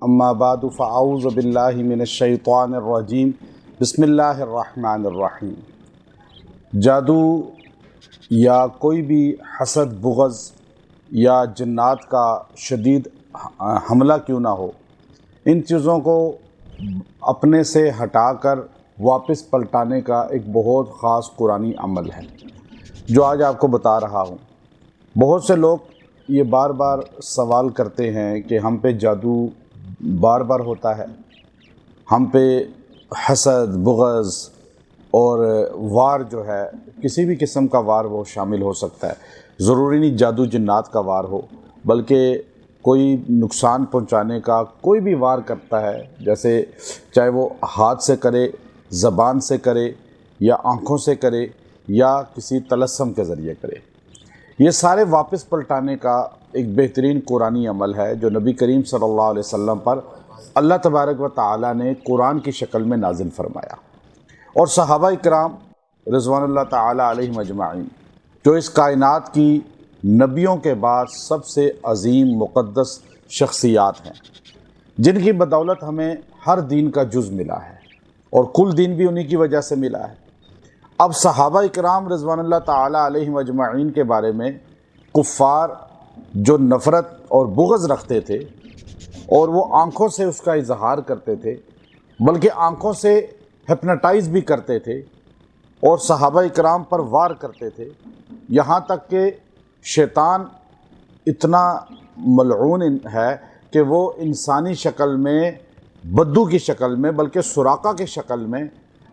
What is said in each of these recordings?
اما بعد فاعوذ باللہ من الشیطان الرجیم بسم اللہ الرحمن الرحیم۔ جادو یا کوئی بھی حسد، بغض یا جنات کا شدید حملہ کیوں نہ ہو، ان چیزوں کو اپنے سے ہٹا کر واپس پلٹانے کا ایک بہت خاص قرآنی عمل ہے جو آج آپ کو بتا رہا ہوں۔ بہت سے لوگ یہ بار بار سوال کرتے ہیں کہ ہم پہ جادو بار بار ہوتا ہے، ہم پہ حسد، بغض اور وار جو ہے، کسی بھی قسم کا وار وہ شامل ہو سکتا ہے۔ ضروری نہیں جادو جنات کا وار ہو، بلکہ کوئی نقصان پہنچانے کا کوئی بھی وار کرتا ہے، جیسے چاہے وہ ہاتھ سے کرے، زبان سے کرے، یا آنکھوں سے کرے، یا کسی طلسم کے ذریعے کرے، یہ سارے واپس پلٹانے کا ایک بہترین قرآنی عمل ہے جو نبی کریم صلی اللہ علیہ وسلم پر اللہ تبارک و تعالی نے قرآن کی شکل میں نازل فرمایا، اور صحابہ اکرام رضوان اللہ تعالی علیہم اجمعین جو اس کائنات کی نبیوں کے بعد سب سے عظیم مقدس شخصیات ہیں، جن کی بدولت ہمیں ہر دین کا جز ملا ہے، اور کل دین بھی انہی کی وجہ سے ملا ہے۔ اب صحابہ اکرام رضوان اللہ تعالی علیہم اجمعین کے بارے میں کفار جو نفرت اور بغض رکھتے تھے، اور وہ آنکھوں سے اس کا اظہار کرتے تھے، بلکہ آنکھوں سے ہپناٹائز بھی کرتے تھے، اور صحابہ اکرام پر وار کرتے تھے، یہاں تک کہ شیطان اتنا ملعون ہے کہ وہ انسانی شکل میں، بدو کی شکل میں، بلکہ سراقہ کی شکل میں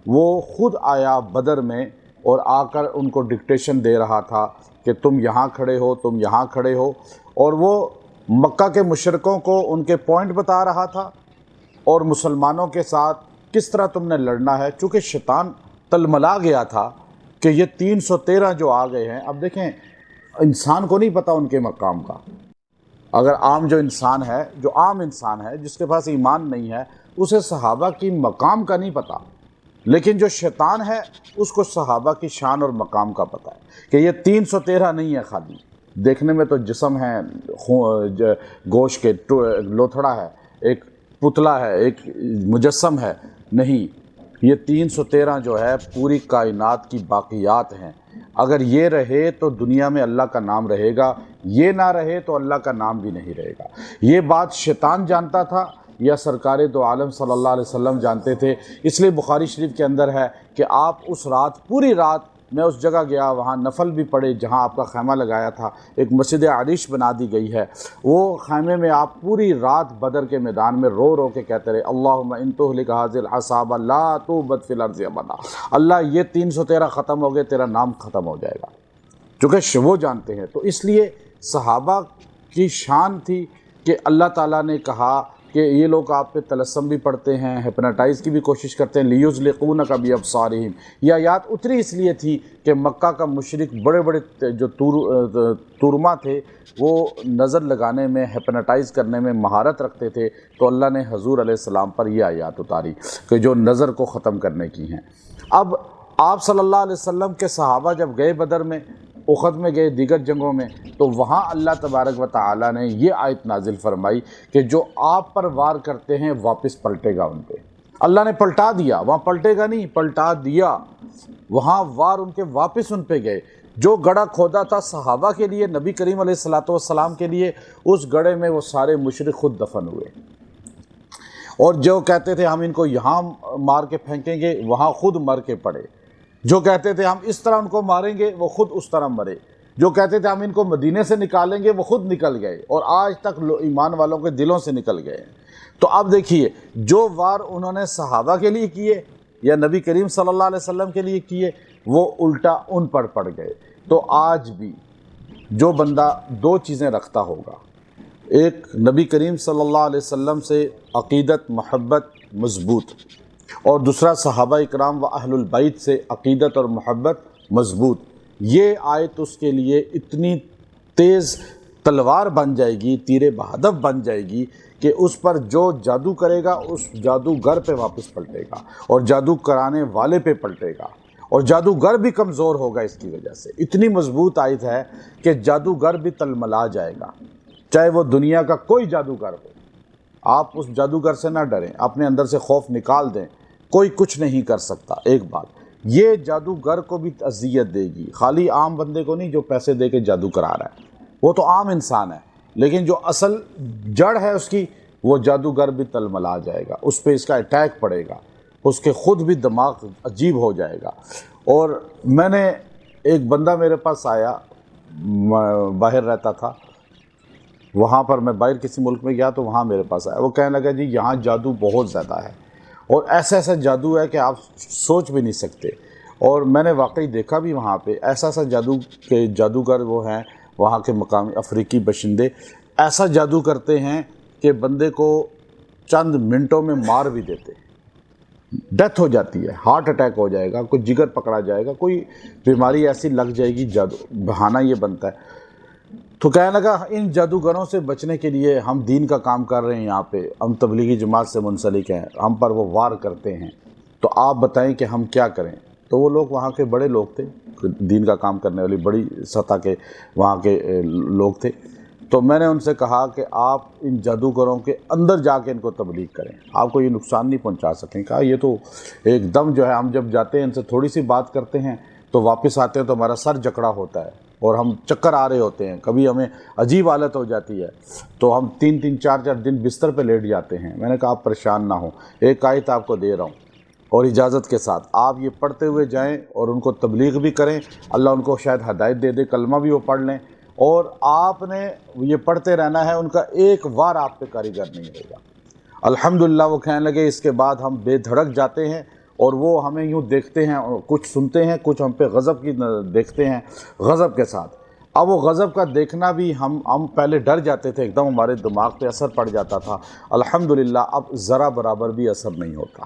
وہ خود آیا بدر میں، اور آ کر ان کو ڈکٹیشن دے رہا تھا کہ تم یہاں کھڑے ہو، تم یہاں کھڑے ہو، اور وہ مکہ کے مشرکوں کو ان کے پوائنٹ بتا رہا تھا، اور مسلمانوں کے ساتھ کس طرح تم نے لڑنا ہے، چونکہ شیطان تلملا گیا تھا کہ یہ 313 جو آ گئے ہیں۔ اب دیکھیں، انسان کو نہیں پتہ ان کے مقام کا۔ اگر عام جو انسان ہے، جو عام انسان ہے جس کے پاس ایمان نہیں ہے، اسے صحابہ کی مقام کا نہیں پتہ، لیکن جو شیطان ہے اس کو صحابہ کی شان اور مقام کا پتہ ہے کہ یہ 313 نہیں ہے، خالی دیکھنے میں تو جسم ہے، گوشت کے لوتھڑا ہے، ایک پتلا ہے، ایک مجسم ہے، نہیں، یہ 313 جو ہے پوری کائنات کی باقیات ہیں۔ اگر یہ رہے تو دنیا میں اللہ کا نام رہے گا، یہ نہ رہے تو اللہ کا نام بھی نہیں رہے گا۔ یہ بات شیطان جانتا تھا یا سرکار دو عالم صلی اللہ علیہ وسلم جانتے تھے؟ اس لیے بخاری شریف کے اندر ہے کہ آپ اس رات، پوری رات میں اس جگہ گیا، وہاں نفل بھی پڑے جہاں آپ کا خیمہ لگایا تھا، ایک مسجد عریش بنا دی گئی ہے، وہ خیمے میں آپ پوری رات بدر کے میدان میں رو رو کے کہتے رہے، اللہم ان تہلک ھذہ العصابۃ لا تعبد فی الارض ابدا، اللہ یہ 313 ختم ہو گئے، تیرا نام ختم ہو جائے گا، چونکہ وہ جانتے ہیں۔ تو اس لیے صحابہ کی شان تھی کہ اللہ تعالیٰ نے کہا کہ یہ لوگ آپ پہ طلسم بھی پڑھتے ہیں، ہپناٹائز کی بھی کوشش کرتے ہیں، لیُزلقونک بِأَبْصَارِہِم، یہ آیات اتری اس لیے تھی کہ مکہ کا مشرک بڑے بڑے جو تورما تھے، وہ نظر لگانے میں، ہپناٹائز کرنے میں مہارت رکھتے تھے، تو اللہ نے حضور علیہ السلام پر یہ آیات اتاری کہ جو نظر کو ختم کرنے کی ہیں۔ اب آپ صلی اللہ علیہ وسلم کے صحابہ جب گئے بدر میں، احد میں گئے، دیگر جنگوں میں، تو وہاں اللہ تبارک و تعالی نے یہ آیت نازل فرمائی کہ جو آپ پر وار کرتے ہیں واپس پلٹے گا ان پہ۔ اللہ نے پلٹا دیا، وہاں پلٹے گا نہیں، پلٹا دیا، وہاں وار ان کے واپس ان پہ گئے۔ جو گڑھا کھودا تھا صحابہ کے لیے، نبی کریم علیہ السلام کے لیے، اس گڑھے میں وہ سارے مشرک خود دفن ہوئے، اور جو کہتے تھے ہم ان کو یہاں مار کے پھینکیں گے، وہاں خود مر کے پڑے۔ جو کہتے تھے ہم اس طرح ان کو ماریں گے، وہ خود اس طرح مرے۔ جو کہتے تھے ہم ان کو مدینے سے نکالیں گے، وہ خود نکل گئے، اور آج تک ایمان والوں کے دلوں سے نکل گئے ہیں۔ تو اب دیکھیے، جو وار انہوں نے صحابہ کے لیے کیے یا نبی کریم صلی اللہ علیہ وسلم کے لیے کیے، وہ الٹا ان پر پڑ گئے۔ تو آج بھی جو بندہ دو چیزیں رکھتا ہوگا، ایک نبی کریم صلی اللہ علیہ وسلم سے عقیدت، محبت مضبوط، اور دوسرا صحابہ اکرام و اہل البیت سے عقیدت اور محبت مضبوط، یہ آیت اس کے لیے اتنی تیز تلوار بن جائے گی، تیر بہدف بن جائے گی کہ اس پر جو جادو کرے گا اس جادوگر پہ واپس پلٹے گا، اور جادو کرانے والے پہ پلٹے گا، اور جادوگر بھی کمزور ہوگا اس کی وجہ سے۔ اتنی مضبوط آیت ہے کہ جادوگر بھی تلملا جائے گا، چاہے وہ دنیا کا کوئی جادوگر ہو، آپ اس جادوگر سے نہ ڈریں، اپنے اندر سے خوف نکال دیں، کوئی کچھ نہیں کر سکتا۔ ایک بات یہ جادوگر کو بھی اذیت دے گی، خالی عام بندے کو نہیں جو پیسے دے کے جادو کرا رہا ہے، وہ تو عام انسان ہے، لیکن جو اصل جڑ ہے اس کی، وہ جادوگر بھی تلملا جائے گا، اس پہ اس کا اٹیک پڑے گا، اس کے خود بھی دماغ عجیب ہو جائے گا۔ اور میں نے ایک بندہ میرے پاس آیا، باہر رہتا تھا، وہاں پر میں باہر کسی ملک میں گیا تو وہاں میرے پاس آیا، وہ کہنے لگا جی یہاں جادو بہت زیادہ ہے، اور ایسا ایسا جادو ہے کہ آپ سوچ بھی نہیں سکتے۔ اور میں نے واقعی دیکھا بھی وہاں پہ ایسا ایسا جادو کہ جادوگر وہ ہیں وہاں کے مقامی افریقی باشندے، ایسا جادو کرتے ہیں کہ بندے کو چند منٹوں میں مار بھی دیتے، ڈیتھ ہو جاتی ہے، ہارٹ اٹیک ہو جائے گا، کوئی جگر پکڑا جائے گا، کوئی بیماری ایسی لگ جائے گی، جادو بہانہ یہ بنتا ہے۔ تو کہنے لگا ان جادوگروں سے بچنے کے لیے ہم دین کا کام کر رہے ہیں، یہاں پہ ہم تبلیغی جماعت سے منسلک ہیں، ہم پر وہ وار کرتے ہیں، تو آپ بتائیں کہ ہم کیا کریں؟ تو وہ لوگ وہاں کے بڑے لوگ تھے، دین کا کام کرنے والی بڑی سطح کے وہاں کے لوگ تھے، تو میں نے ان سے کہا کہ آپ ان جادوگروں کے اندر جا کے ان کو تبلیغ کریں، آپ کو یہ نقصان نہیں پہنچا سکیں۔ کہا یہ تو ایک دم جو ہے ہم جب جاتے ہیں ان سے تھوڑی سی بات کرتے ہیں تو واپس آتے ہیں تو ہمارا سر جکڑا ہوتا ہے اور ہم چکر آ رہے ہوتے ہیں، کبھی ہمیں عجیب حالت ہو جاتی ہے، تو ہم 3 4 دن بستر پہ لیٹ جاتے ہیں۔ میں نے کہا آپ پریشان نہ ہوں، ایک آیت آپ کو دے رہا ہوں اور اجازت کے ساتھ آپ یہ پڑھتے ہوئے جائیں اور ان کو تبلیغ بھی کریں، اللہ ان کو شاید ہدایت دے دے، کلمہ بھی وہ پڑھ لیں، اور آپ نے یہ پڑھتے رہنا ہے، ان کا ایک وار آپ پہ کاریگر نہیں ہوگا۔ الحمدللہ وہ کہنے لگے اس کے بعد ہم بے دھڑک جاتے ہیں اور وہ ہمیں یوں دیکھتے ہیں، کچھ سنتے ہیں، کچھ ہم پہ غضب کی دیکھتے ہیں، غضب کے ساتھ۔ اب وہ غضب کا دیکھنا بھی ہم پہلے ڈر جاتے تھے، ایک دم ہمارے دماغ پہ اثر پڑ جاتا تھا، الحمدللہ اب ذرا برابر بھی اثر نہیں ہوتا،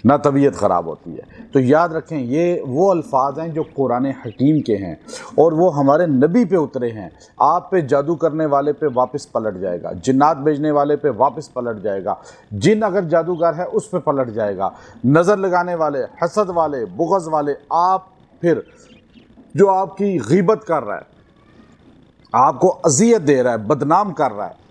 نہ طبیعت خراب ہوتی ہے۔ تو یاد رکھیں یہ وہ الفاظ ہیں جو قرآن حکیم کے ہیں اور وہ ہمارے نبی پہ اترے ہیں۔ آپ پہ جادو کرنے والے پہ واپس پلٹ جائے گا، جنات بھیجنے والے پہ واپس پلٹ جائے گا، جن اگر جادوگر ہے اس پہ پلٹ جائے گا، نظر لگانے والے، حسد والے، بغض والے، آپ پھر جو آپ کی غیبت کر رہا ہے، آپ کو اذیت دے رہا ہے، بدنام کر رہا ہے۔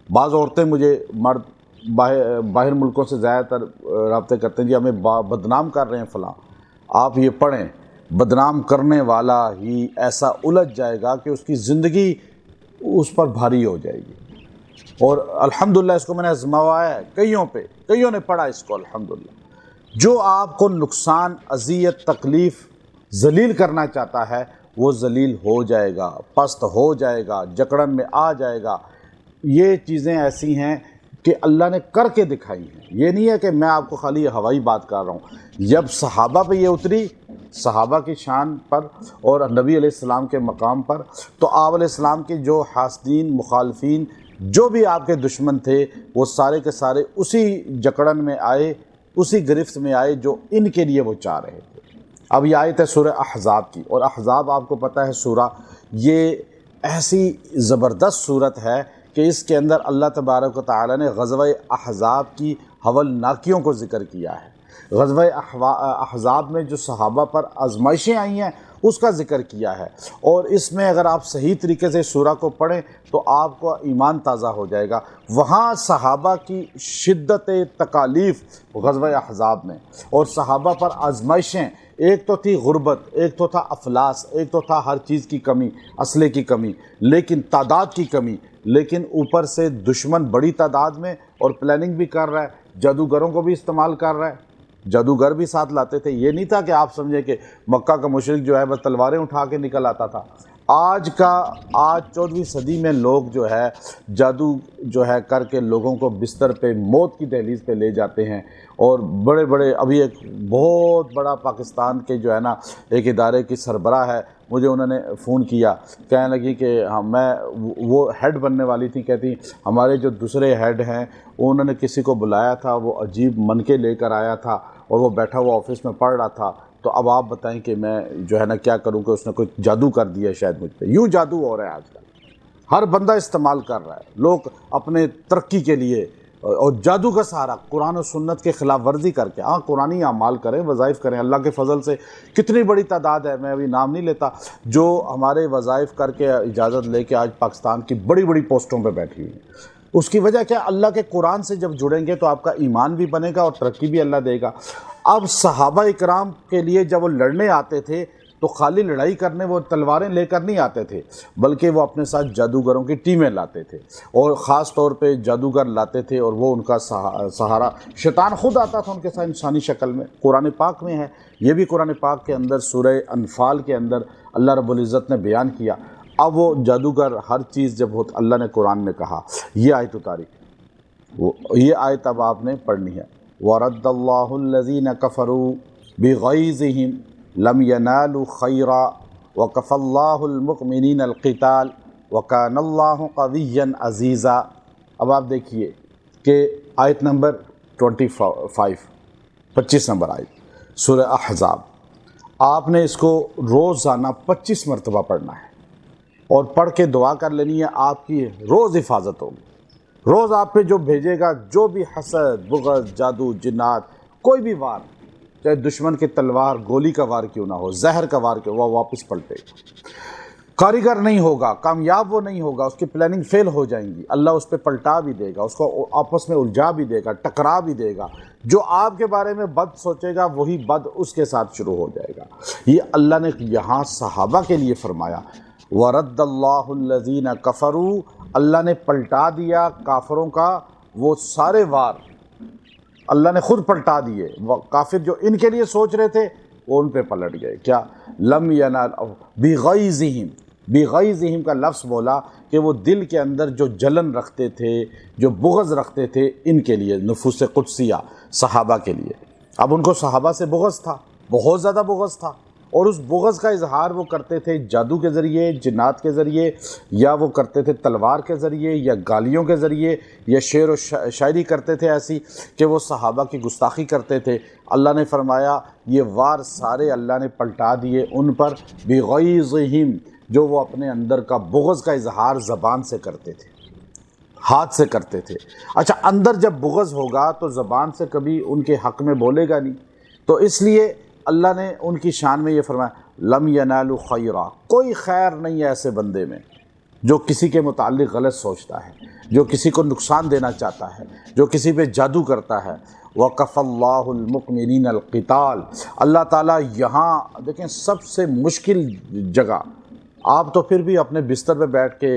بعض عورتیں مجھے مرد باہر ملکوں سے زیادہ تر رابطے کرتے ہیں، جی ہمیں بدنام کر رہے ہیں فلاں۔ آپ یہ پڑھیں، بدنام کرنے والا ہی ایسا الجھ جائے گا کہ اس کی زندگی اس پر بھاری ہو جائے گی۔ اور الحمدللہ اس کو میں نے آزمایا ہے کئیوں پہ، کئیوں نے پڑھا اس کو الحمدللہ۔ جو آپ کو نقصان، اذیت، تکلیف، ذلیل کرنا چاہتا ہے وہ ذلیل ہو جائے گا، پست ہو جائے گا، جکڑن میں آ جائے گا۔ یہ چیزیں ایسی ہیں کہ اللہ نے کر کے دکھائی ہیں، یہ نہیں ہے کہ میں آپ کو خالی ہوائی بات کر رہا ہوں۔ جب صحابہ پہ یہ اتری، صحابہ کی شان پر اور نبی علیہ السلام کے مقام پر، تو آپ علیہ السلام کے جو حاسدین، مخالفین، جو بھی آپ کے دشمن تھے، وہ سارے کے سارے اسی جکڑن میں آئے، اسی گرفت میں آئے جو ان کے لیے وہ چاہ رہے تھے۔ اب یہ آیت ہے سورہ احزاب کی، اور احزاب آپ کو پتہ ہے سورہ، یہ ایسی زبردست صورت ہے کہ اس کے اندر اللہ تبارک و تعالی نے غزوہ احزاب کی ہولناکیوں کو ذکر کیا ہے۔ غزوہ احزاب میں جو صحابہ پر آزمائشیں آئی ہیں اس کا ذکر کیا ہے، اور اس میں اگر آپ صحیح طریقے سے سورہ کو پڑھیں تو آپ کو ایمان تازہ ہو جائے گا۔ وہاں صحابہ کی شدت تکالیف غزوہ احزاب میں، اور صحابہ پر آزمائشیں، ایک تو تھی غربت، ایک تو تھا افلاس، ایک تو تھا ہر چیز کی کمی، اسلحے کی کمی، لیکن تعداد کی کمی، لیکن اوپر سے دشمن بڑی تعداد میں اور پلاننگ بھی کر رہا ہے، جادوگروں کو بھی استعمال کر رہا ہے، جادوگر بھی ساتھ لاتے تھے۔ یہ نہیں تھا کہ آپ سمجھیں کہ مکہ کا مشرک جو ہے بس تلواریں اٹھا کے نکل آتا تھا۔ آج 14ویں صدی میں لوگ جو ہے جادو جو ہے کر کے لوگوں کو بستر پہ موت کی دہلیز پہ لے جاتے ہیں، اور بڑے بڑے، ابھی ایک بہت بڑا پاکستان کے جو ہے نا ایک ادارے کی سربراہ ہے، مجھے انہوں نے فون کیا، کہنے لگی کہ میں وہ ہیڈ بننے والی تھی، کہتی ہمارے جو دوسرے ہیڈ ہیں انہوں نے کسی کو بلایا تھا، وہ عجیب منکے لے کر آیا تھا اور وہ بیٹھا ہوا آفس میں پڑھ رہا تھا، تو اب آپ بتائیں کہ میں جو ہے نا کیا کروں کہ اس نے کوئی جادو کر دیا ہے شاید مجھ پہ۔ یوں جادو ہو رہا ہے آج کل، ہر بندہ استعمال کر رہا ہے، لوگ اپنے ترقی کے لیے، اور جادو کا سہارا قرآن و سنت کے خلاف ورزی کر کے، ہاں قرآنی اعمال کریں، وظائف کریں، اللہ کے فضل سے کتنی بڑی تعداد ہے، میں ابھی نام نہیں لیتا، جو ہمارے وظائف کر کے اجازت لے کے آج پاکستان کی بڑی بڑی پوسٹوں پہ بیٹھی ہوئی ہیں۔ اس کی وجہ کیا؟ اللہ کے قرآن سے جب جڑیں گے تو آپ کا ایمان بھی بنے گا اور ترقی بھی اللہ دے گا۔ اب صحابہ اکرام کے لیے جب وہ لڑنے آتے تھے تو خالی لڑائی کرنے وہ تلواریں لے کر نہیں آتے تھے، بلکہ وہ اپنے ساتھ جادوگروں کی ٹیمیں لاتے تھے، اور خاص طور پہ جادوگر لاتے تھے، اور وہ ان کا سہارا شیطان خود آتا تھا ان کے ساتھ انسانی شکل میں۔ قرآن پاک میں ہے، یہ بھی قرآن پاک کے اندر سورہ انفال کے اندر اللہ رب العزت نے بیان کیا۔ اب وہ جادوگر ہر چیز جب اللہ نے قرآن میں کہا، یہ آیت اتاری، یہ آیت اب آپ نے پڑھنی ہے۔ وَرَدَّ اللَّهُ الَّذِينَ كَفَرُوا بِغَيْظِهِمْ لَمْ يَنَالُوا خَيْرًا وَكَفَى اللَّهُ الْمُؤْمِنِينَ الْقِتَالَ وَكَانَ اللَّهُ قَوِيًّا عَزِيزًا۔ اب آپ دیکھیے کہ آیت نمبر 25 نمبر آیت سورہ احزاب، آپ نے اس کو روزانہ 25 مرتبہ پڑھنا ہے اور پڑھ کے دعا کر لینی ہے، آپ کی روز حفاظت ہوگی۔ روز آپ پہ جو بھیجے گا، جو بھی حسد، بغض، جادو، جنات، کوئی بھی وار، چاہے دشمن کی تلوار گولی کا وار کیوں نہ ہو، زہر کا وار کیوں، وہ واپس پلٹے گا۔ کاریگر نہیں ہوگا، کامیاب وہ نہیں ہوگا، اس کی پلاننگ فیل ہو جائیں گی، اللہ اس پہ پلٹا بھی دے گا، اس کو آپس میں الجھا بھی دے گا، ٹکرا بھی دے گا۔ جو آپ کے بارے میں بد سوچے گا وہی بد اس کے ساتھ شروع ہو جائے گا۔ یہ اللہ نے یہاں صحابہ کے لیے فرمایا، وَرَدَّ اللَّهُ الَّذِينَ كَفَرُوا، اللہ نے پلٹا دیا کافروں کا وہ سارے وار، اللہ نے خود پلٹا دیے۔ کافر جو ان کے لیے سوچ رہے تھے وہ ان پہ پلٹ گئے۔ کیا؟ لم ینال بغیظہم، بغیظہم کا لفظ بولا کہ وہ دل کے اندر جو جلن رکھتے تھے، جو بغض رکھتے تھے، ان کے لیے، نفوس قدسیہ صحابہ کے لیے۔ اب ان کو صحابہ سے بغض تھا، بہت زیادہ بغض تھا، اور اس بغض کا اظہار وہ کرتے تھے جادو کے ذریعے، جنات کے ذریعے، یا وہ کرتے تھے تلوار کے ذریعے، یا گالیوں کے ذریعے، یا شعر و شاعری کرتے تھے ایسی کہ وہ صحابہ کی گستاخی کرتے تھے۔ اللہ نے فرمایا یہ وار سارے اللہ نے پلٹا دیے ان پر، بغیظہم، جو وہ اپنے اندر کا بغض کا اظہار زبان سے کرتے تھے، ہاتھ سے کرتے تھے۔ اچھا، اندر جب بغض ہوگا تو زبان سے کبھی ان کے حق میں بولے گا نہیں، تو اس لیے اللہ نے ان کی شان میں یہ فرمایا، لم ینالوا خیرا، کوئی خیر نہیں ہے ایسے بندے میں جو کسی کے متعلق غلط سوچتا ہے، جو کسی کو نقصان دینا چاہتا ہے، جو کسی پہ جادو کرتا ہے۔ وَكَفَى اللَّهُ الْمُؤْمِنِينَ الْقِتَالَ، اللہ تعالیٰ یہاں دیکھیں سب سے مشکل جگہ، آپ تو پھر بھی اپنے بستر پہ بیٹھ کے،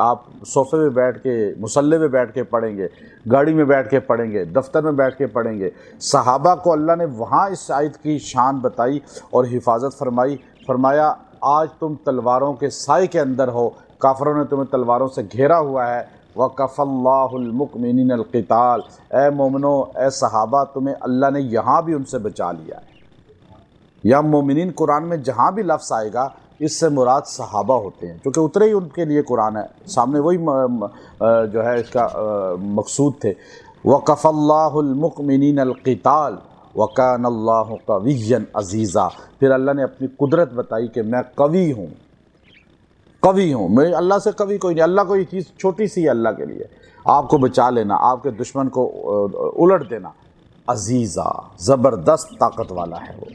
آپ صوفے پہ بیٹھ کے، مصلے پہ بیٹھ کے پڑھیں گے، گاڑی میں بیٹھ کے پڑھیں گے، دفتر میں بیٹھ کے پڑھیں گے۔ صحابہ کو اللہ نے وہاں اس آیت کی شان بتائی اور حفاظت فرمائی، فرمایا آج تم تلواروں کے سائے کے اندر ہو، کافروں نے تمہیں تلواروں سے گھیرا ہوا ہے۔ وَكَفَى اللَّهُ الْمُؤْمِنِينَ الْقِتَالَ، اے مومنو، اے صحابہ، تمہیں اللہ نے یہاں بھی ان سے بچا لیا ہے۔ یا مومنین قرآن میں جہاں بھی لفظ آئے گا اس سے مراد صحابہ ہوتے ہیں، کیونکہ اترے ہی ان کے لیے قرآن ہے، سامنے وہی جو ہے اس کا مقصود تھے۔ وَكَفَى اللَّهُ الْمُؤْمِنِينَ الْقِتَالَ وَكَانَ اللَّهُ قَوِيًّا عَزِيزًا، پھر اللہ نے اپنی قدرت بتائی کہ میں قوی ہوں، قوی ہوں، میں اللہ سے قوی کوئی نہیں، اللہ کوئی چیز چھوٹی سی ہے اللہ کے لیے، آپ کو بچا لینا، آپ کے دشمن کو الٹ دینا۔ عزیزہ، زبردست طاقت والا ہے وہ۔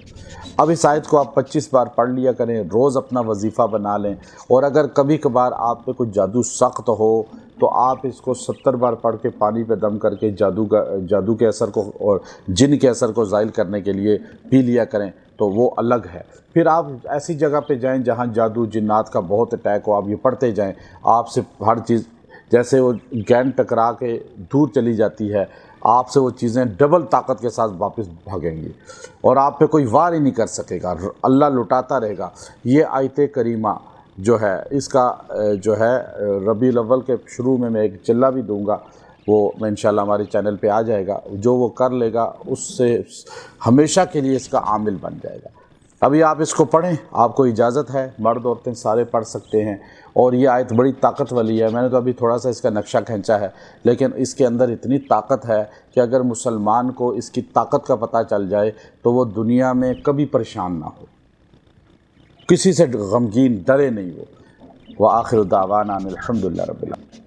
اب اس آیت کو آپ 25 بار پڑھ لیا کریں، روز اپنا وظیفہ بنا لیں، اور اگر کبھی کبھار آپ پہ کوئی جادو سخت ہو تو آپ اس کو 70 بار پڑھ کے پانی پہ دم کر کے جادو کے اثر کو اور جن کے اثر کو زائل کرنے کے لیے پی لیا کریں، تو وہ الگ ہے۔ پھر آپ ایسی جگہ پہ جائیں جہاں جادو جنات کا بہت اٹیک ہو، آپ یہ پڑھتے جائیں، آپ سے ہر چیز جیسے وہ گیند ٹکرا کے دور چلی جاتی ہے، آپ سے وہ چیزیں ڈبل طاقت کے ساتھ واپس بھاگیں گی، اور آپ پہ کوئی وار ہی نہیں کر سکے گا، اللہ لٹاتا رہے گا۔ یہ آیت کریمہ جو ہے، اس کا جو ہے ربیع الاول کے شروع میں ایک چلہ بھی دوں گا، وہ میں انشاءاللہ ہمارے چینل پہ آ جائے گا، جو وہ کر لے گا اس سے ہمیشہ کے لیے اس کا عامل بن جائے گا۔ ابھی آپ اس کو پڑھیں، آپ کو اجازت ہے، مرد عورتیں سارے پڑھ سکتے ہیں، اور یہ آیت بڑی طاقت والی ہے۔ میں نے تو ابھی تھوڑا سا اس کا نقشہ کھینچا ہے، لیکن اس کے اندر اتنی طاقت ہے کہ اگر مسلمان کو اس کی طاقت کا پتہ چل جائے تو وہ دنیا میں کبھی پریشان نہ ہو، کسی سے غمگین ڈرے نہیں وہ۔ وآخر دعوانا الحمدللہ رب العالمین۔